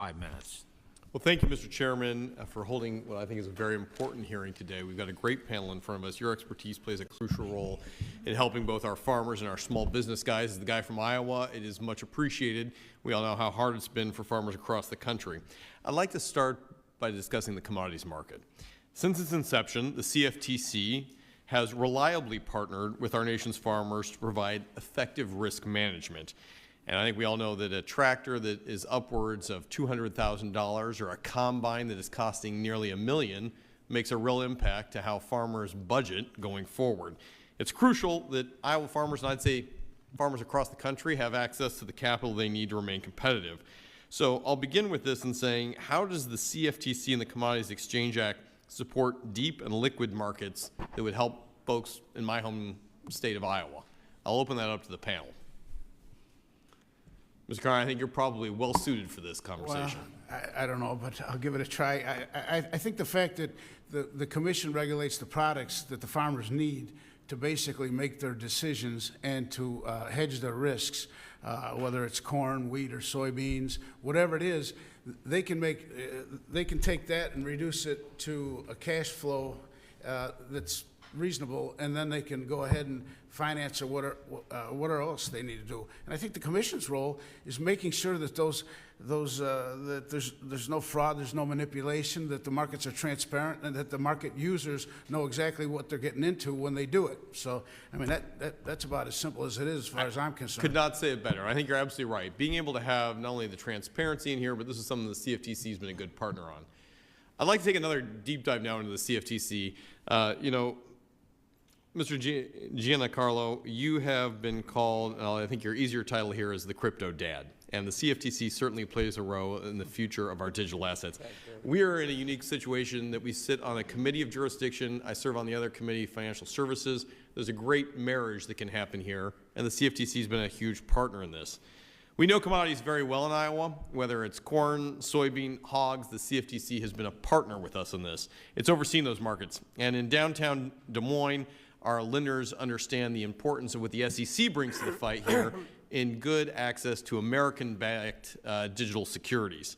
5 minutes. Well, thank you, Mr. Chairman, for holding what I think is a very important hearing today. We've got a great panel in front of us. Your expertise plays a crucial role in helping both our farmers and our small business guys. As the guy from Iowa, it is much appreciated. We all know how hard it's been for farmers across the country. I'd like to start by discussing the commodities market. Since its inception, the CFTC has reliably partnered with our nation's farmers to provide effective risk management. And I think we all know that a tractor that is upwards of $200,000 or a combine that is costing nearly $1 million makes a real impact to how farmers budget going forward. It's crucial that Iowa farmers, and I'd say farmers across the country, have access to the capital they need to remain competitive. So I'll begin with this in saying, how does the CFTC and the Commodities Exchange Act support deep and liquid markets that would help folks in my home state of Iowa? I'll open that up to the panel. Mr. Carr, I think you're probably well suited for this conversation. Well, I don't know, but I'll give it a try. I think the fact that the Commission regulates the products that the farmers need to basically make their decisions and to hedge their risks, whether it's corn, wheat, or soybeans, whatever it is, they can take that and reduce it to a cash flow that's reasonable, and then they can go ahead and finance or what else they need to do. And I think the Commission's role is making sure that that there's no fraud, there's no manipulation, that the markets are transparent, and that the market users know exactly what they're getting into when they do it. So, I mean, that's about as simple as it is, as far as I'm concerned. Could not say it better. I think you're absolutely right. Being able to have not only the transparency in here, but this is something the CFTC has been a good partner on. I'd like to take another deep dive now into the CFTC. You know, Mr. Giancarlo, you have been called, I think your easier title here is the crypto dad, and the CFTC certainly plays a role in the future of our digital assets. We are in a unique situation that we sit on a committee of jurisdiction. I serve on the other committee, Financial Services. There's a great marriage that can happen here, and the CFTC has been a huge partner in this. We know commodities very well in Iowa, whether it's corn, soybean, hogs. The CFTC has been a partner with us in this. It's overseen those markets. And in downtown Des Moines, our lenders understand the importance of what the SEC brings to the fight here in good access to American-backed digital securities.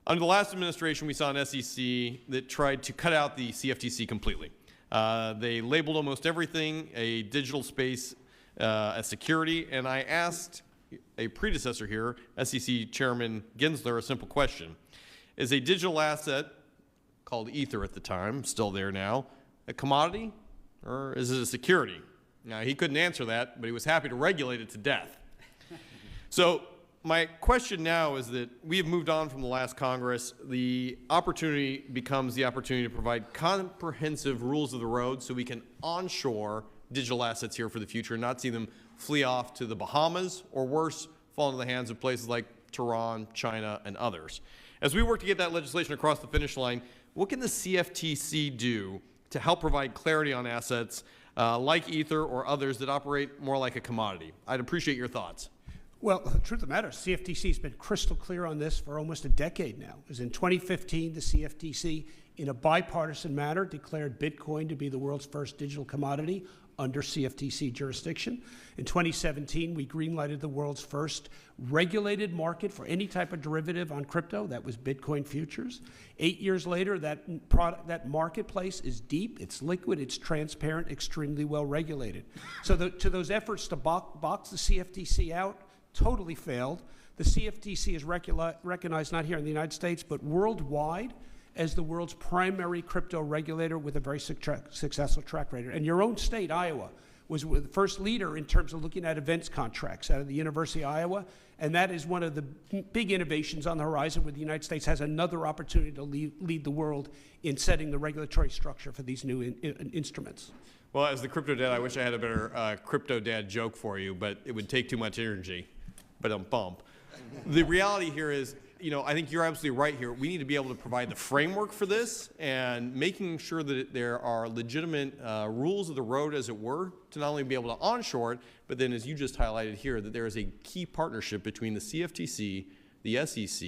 Under the last administration, we saw an SEC that tried to cut out the CFTC completely. They labeled almost everything a digital space as security, and I asked a predecessor here, SEC Chairman Gensler, a simple question. Is a digital asset, called Ether at the time, still there now, a commodity? Or is it a security? Now, he couldn't answer that, but he was happy to regulate it to death. So my question now is that we have moved on from the last Congress. The opportunity becomes the opportunity to provide comprehensive rules of the road so we can onshore digital assets here for the future and not see them flee off to the Bahamas or worse, fall into the hands of places like Tehran, China, and others. As we work to get that legislation across the finish line, what can the CFTC do to help provide clarity on assets like Ether or others that operate more like a commodity? I'd appreciate your thoughts. Well, the truth of the matter, CFTC has been crystal clear on this for almost a decade now. It was in 2015, the CFTC, in a bipartisan manner, declared Bitcoin to be the world's first digital commodity under CFTC jurisdiction. In 2017, we greenlighted the world's first regulated market for any type of derivative on crypto. That was Bitcoin futures. 8 years later, that marketplace is deep, it's liquid, it's transparent, extremely well regulated. So to those efforts to box the CFTC out, totally failed. The CFTC is recognized not here in the United States, but worldwide as the world's primary crypto regulator with a very successful track record. And your own state, Iowa, was the first leader in terms of looking at events contracts out of the University of Iowa, and that is one of the big innovations on the horizon where the United States has another opportunity to lead the world in setting the regulatory structure for these new instruments. Well, as the crypto dad, I wish I had a better crypto dad joke for you, but it would take too much energy. But bump. The reality here is, you know, I think you're absolutely right here. We need to be able to provide the framework for this and making sure that there are legitimate rules of the road, as it were, to not only be able to onshore it, but then, as you just highlighted here, that there is a key partnership between the CFTC, the SEC,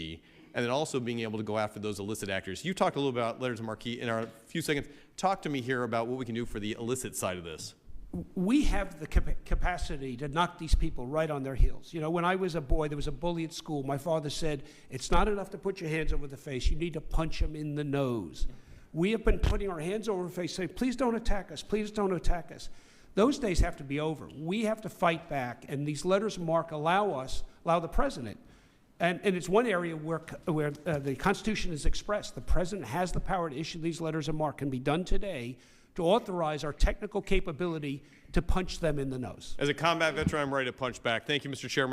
and then also being able to go after those illicit actors. You talked a little about letters of marque in our few seconds. Talk to me here about what we can do for the illicit side of this. we have the capacity to knock these people right on their heels. You know, when I was a boy, there was a bully at school. My father said, it's not enough to put your hands over the face. You need to punch them in the nose. We have been putting our hands over the face, saying, please don't attack us. Please don't attack us. Those days have to be over. We have to fight back. And these letters of marque allow the president. And it's one area where the Constitution is expressed. The president has the power to issue these letters of marque. Can be done today to authorize our technical capability to punch them in the nose. As a combat veteran, I'm ready to punch back. Thank you, Mr. Chairman.